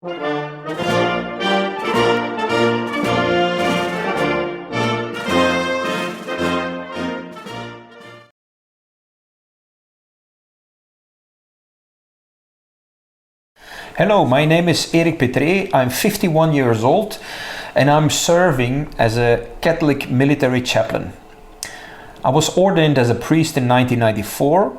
Hello, my name is Eric Pétré. I'm 51 years old and I'm serving as a Catholic military chaplain. I was ordained as a priest in 1994.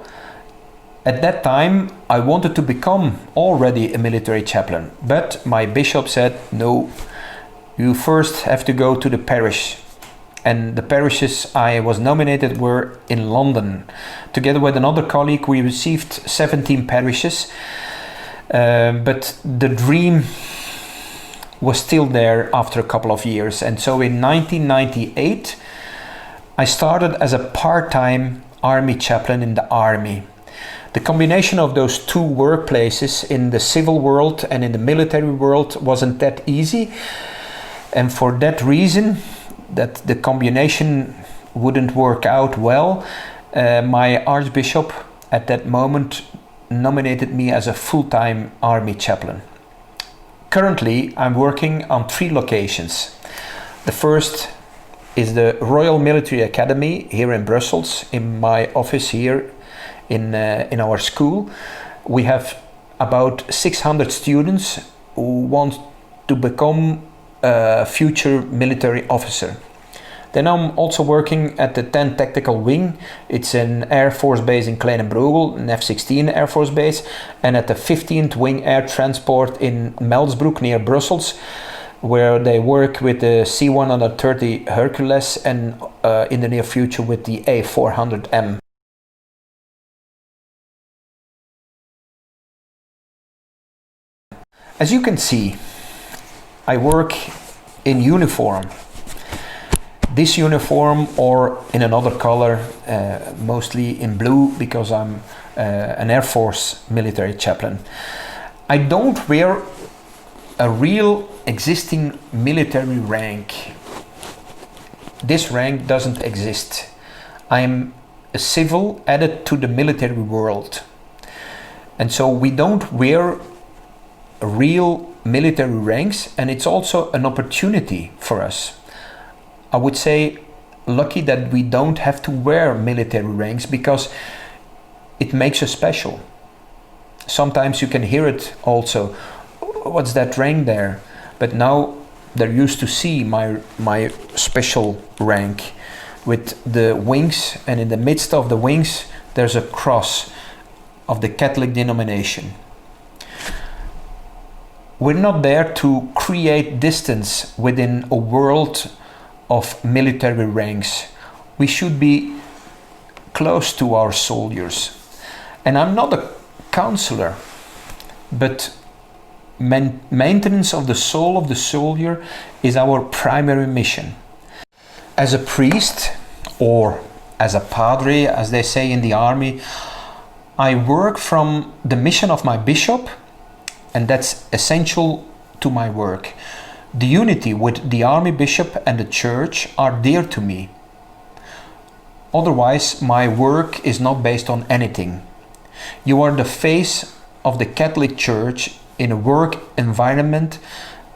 At that time, I wanted to become already a military chaplain, but my bishop said, no, you first have to go to the parish. And the parishes I was nominated were in London. Together with another colleague, we received 17 parishes. But the dream was still there after a couple of years. And so in 1998, I started as a part-time army chaplain in the army. The combination of those two workplaces in the civil world and in the military world wasn't that easy. And for that reason, that the combination wouldn't work out well, my archbishop at that moment nominated me as a full-time army chaplain. Currently, I'm working on 3 locations. The first is the Royal Military Academy here in Brussels, in my office here in our school. We have about 600 students who want to become a future military officer. Then I'm also working at the 10th Tactical Wing. It's an Air Force base in Kleine-Brugel, an F-16 Air Force base, and at the 15th Wing Air Transport in Melsbroek near Brussels, where they work with the C-130 Hercules and in the near future with the A-400M. As you can see, I work in uniform. This uniform or in another color, mostly in blue because I'm an Air Force military chaplain. I don't wear a real existing military rank. This rank doesn't exist. I'm a civil added to the military world. And so we don't wear real military ranks, and it's also an opportunity for us. I would say lucky that we don't have to wear military ranks because it makes us special. Sometimes you can hear it also, what's that rank there? But now they're used to see my special rank with the wings, and in the midst of the wings there's a cross of the Catholic denomination. We're not there to create distance within a world of military ranks. We should be close to our soldiers. And I'm not a counselor, but maintenance of the soul of the soldier is our primary mission. As a priest, or as a padre, as they say in the army, I work from the mission of my bishop, and that's essential to my work. The unity with the army bishop and the church are dear to me. Otherwise, my work is not based on anything. You are the face of the Catholic Church in a work environment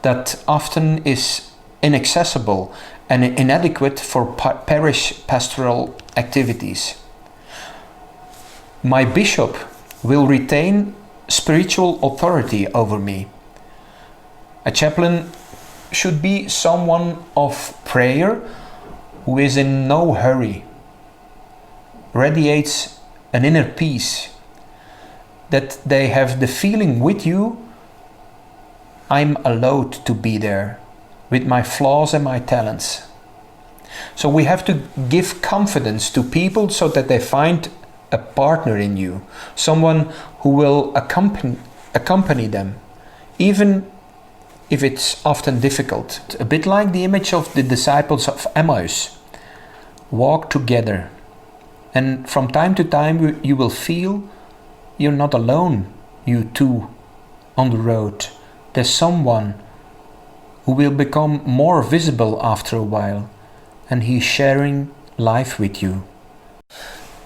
that often is inaccessible and inadequate for parish pastoral activities. My bishop will retain spiritual authority over me. A chaplain should be someone of prayer who is in no hurry, radiates an inner peace, that they have the feeling with you, I'm allowed to be there with my flaws and my talents. So we have to give confidence to people so that they find a partner in you, someone who will accompany them, even if it's often difficult. A bit like the image of the disciples of Emmaus. Walk together, and from time to time you will feel you're not alone, you two, on the road. There's someone who will become more visible after a while, and he's sharing life with you.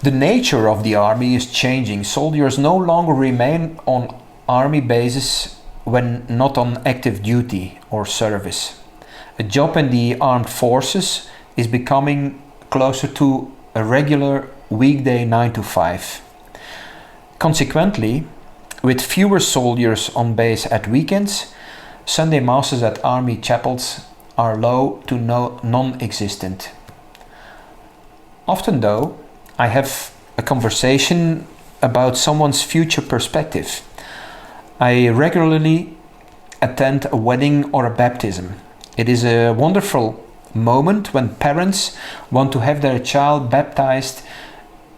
The nature of the army is changing. Soldiers no longer remain on army bases when not on active duty or service. A job in the armed forces is becoming closer to a regular weekday 9 to 5. Consequently, with fewer soldiers on base at weekends, Sunday masses at army chapels are low to non-existent. Often though, I have a conversation about someone's future perspective. I regularly attend a wedding or a baptism. It is a wonderful moment when parents want to have their child baptized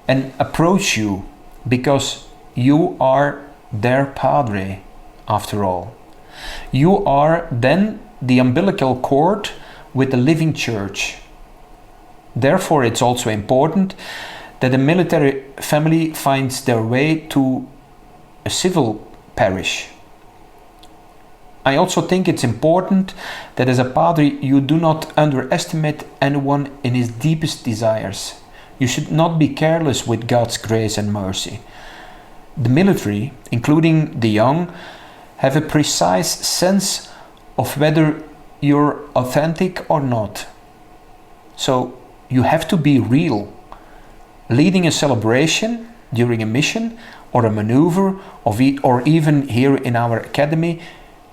and approach you because you are their padre after all. You are then the umbilical cord with the living church. Therefore, it's also important that the military family finds their way to a civil parish. I also think it's important that as a padre you do not underestimate anyone in his deepest desires. You should not be careless with God's grace and mercy. The military, including the young, have a precise sense of whether you're authentic or not. So you have to be real. Leading a celebration during a mission or a maneuver or even here in our academy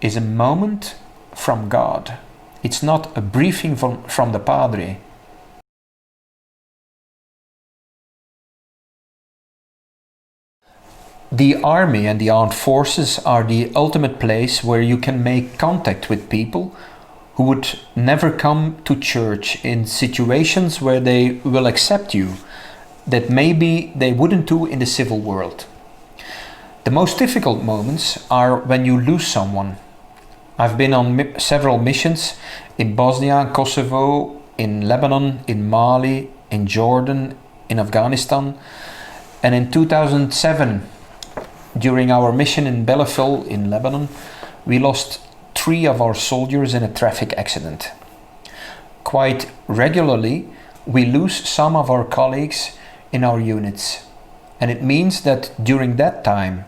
is a moment from God. It's not a briefing from the padre. The army and the armed forces are the ultimate place where you can make contact with people who would never come to church in situations where they will accept you that maybe they wouldn't do in the civil world. The most difficult moments are when you lose someone. I've been on several missions in Bosnia, Kosovo, in Lebanon, in Mali, in Jordan, in Afghanistan, and in 2007, during our mission in Belleville in Lebanon, we lost 3 of our soldiers in a traffic accident. Quite regularly, we lose some of our colleagues in our units, and it means that during that time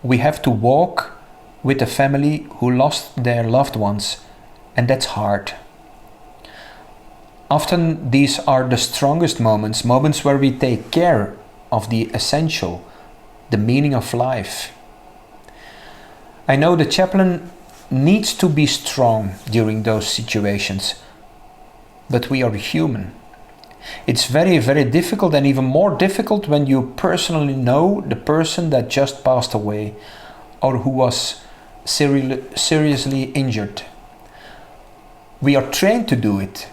we have to walk with a family who lost their loved ones, and that's hard. Often these are the strongest moments where we take care of the essential, the meaning of life. I know the chaplain needs to be strong during those situations, but we are human. It's very, very difficult, and even more difficult when you personally know the person that just passed away or who was seriously injured. We are trained to do it,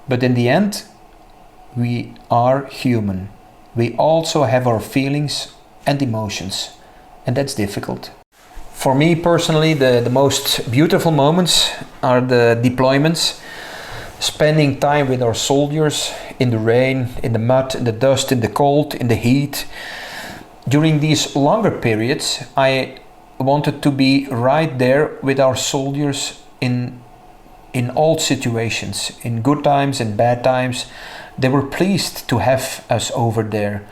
but in the end, we are human. We also have our feelings and emotions, and that's difficult. For me personally, the most beautiful moments are the deployments, spending time with our soldiers in the rain, in the mud, in the dust, in the cold, in the heat. During these longer periods, I wanted to be right there with our soldiers in all situations, in good times and bad times. They were pleased to have us over there,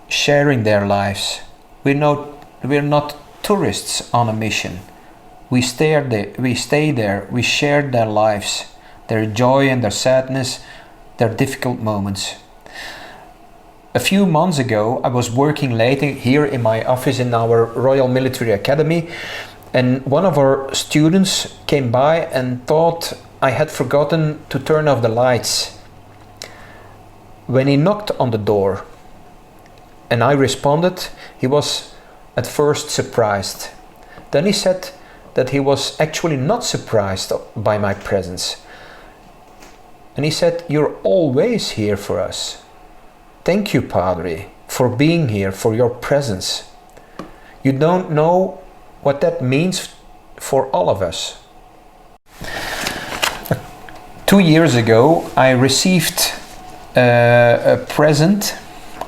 sharing their lives. We're not tourists on a mission. We stay there, we share their lives, their joy and their sadness, their difficult moments. A few months ago, I was working late here in my office in our Royal Military Academy, and one of our students came by and thought I had forgotten to turn off the lights. When he knocked on the door and I responded, he was at first surprised. Then he said that he was actually not surprised by my presence. And he said, "You're always here for us. Thank you, Padre, for being here, for your presence. You don't know what that means for all of us." 2 years ago, I received a present.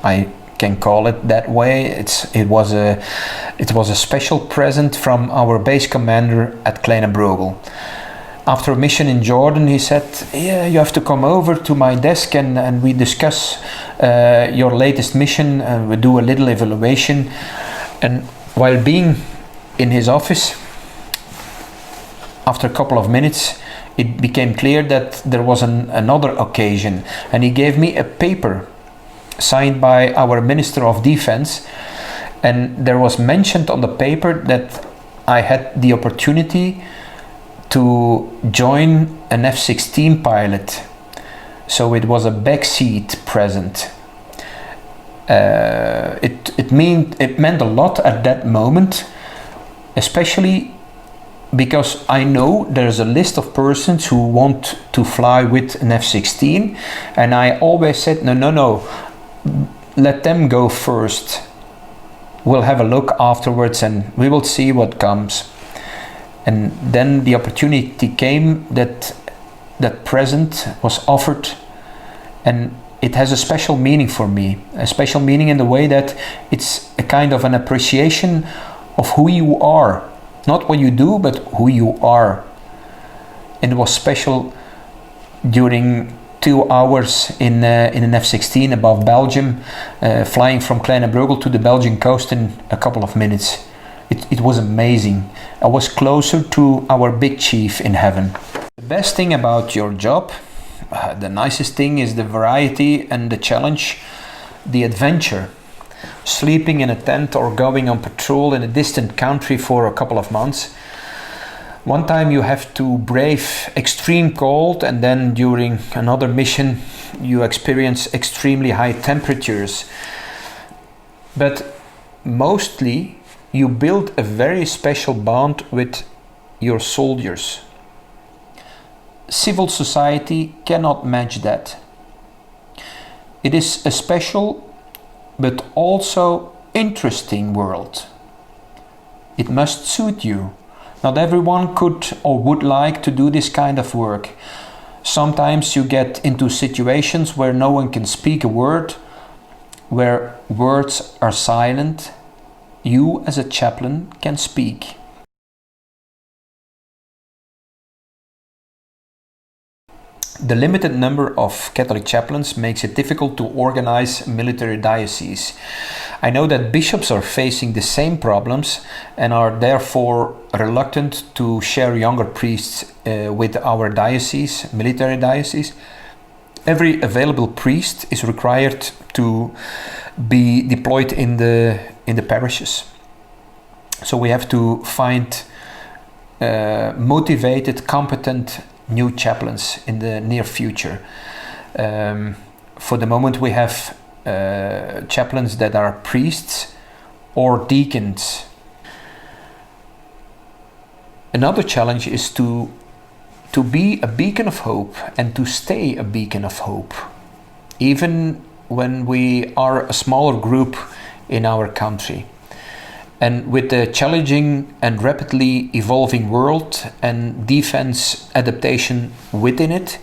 I can call it that way. It was a special present from our base commander at Kleine Brogel. After a mission in Jordan, he said, "Yeah, you have to come over to my desk and we discuss your latest mission, and we do a little evaluation." And while being in his office, after a couple of minutes, it became clear that there was another occasion, and he gave me a paper signed by our Minister of Defense, and there was mentioned on the paper that I had the opportunity to join an F-16 pilot. So it was a backseat present. It meant a lot at that moment, especially because I know there's a list of persons who want to fly with an F-16, and I always said, no, let them go first. We'll have a look afterwards and we will see what comes. And then the opportunity came that present was offered, and it has a special meaning for me. A special meaning in the way that it's a kind of an appreciation of who you are. Not what you do, but who you are. And it was special during 2 hours in an F-16 above Belgium, flying from Kleine Breugel to the Belgian coast in a couple of minutes. It was amazing. I was closer to our big chief in heaven. The best thing about your job, the nicest thing, is the variety and the challenge, the adventure. Sleeping in a tent or going on patrol in a distant country for a couple of months. One time you have to brave extreme cold, and then during another mission you experience extremely high temperatures. But mostly you build a very special bond with your soldiers. Civil society cannot match that. It is a special but also interesting world. It must suit you. Not everyone could or would like to do this kind of work. Sometimes you get into situations where no one can speak a word, where words are silent. You as a chaplain can speak. The limited number of Catholic chaplains makes it difficult to organize military dioceses. I know that bishops are facing the same problems and are therefore reluctant to share younger priests with our diocese, military diocese. Every available priest is required to be deployed in the parishes. So we have to find motivated, competent new chaplains in the near future. For the moment we have chaplains that are priests or deacons. Another challenge is to be a beacon of hope and to stay a beacon of hope, even when we are a smaller group in our country. And with the challenging and rapidly evolving world and defense adaptation within it,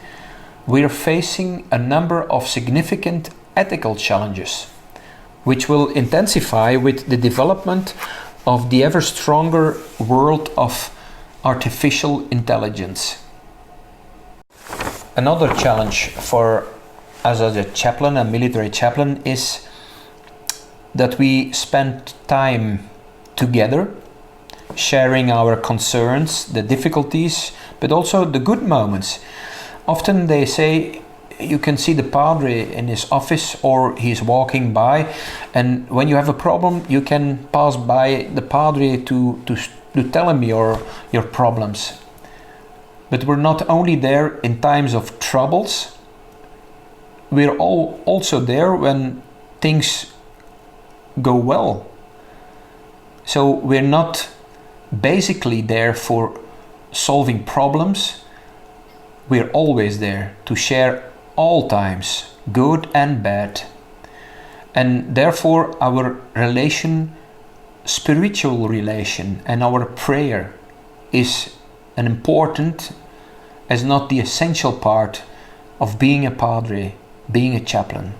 we are facing a number of significant ethical challenges, which will intensify with the development of the ever stronger world of artificial intelligence. Another challenge for us as a chaplain, a military chaplain, is that we spend time together, sharing our concerns, the difficulties, but also the good moments. Often they say you can see the padre in his office or he's walking by, and when you have a problem you can pass by the padre to tell him your problems. But we're not only there in times of troubles, we're also there when things go well. So we're not basically there for solving problems. We're always there to share all times, good and bad. And therefore our relation, spiritual relation, and our prayer is an important, as not the essential part of being a padre, being a chaplain.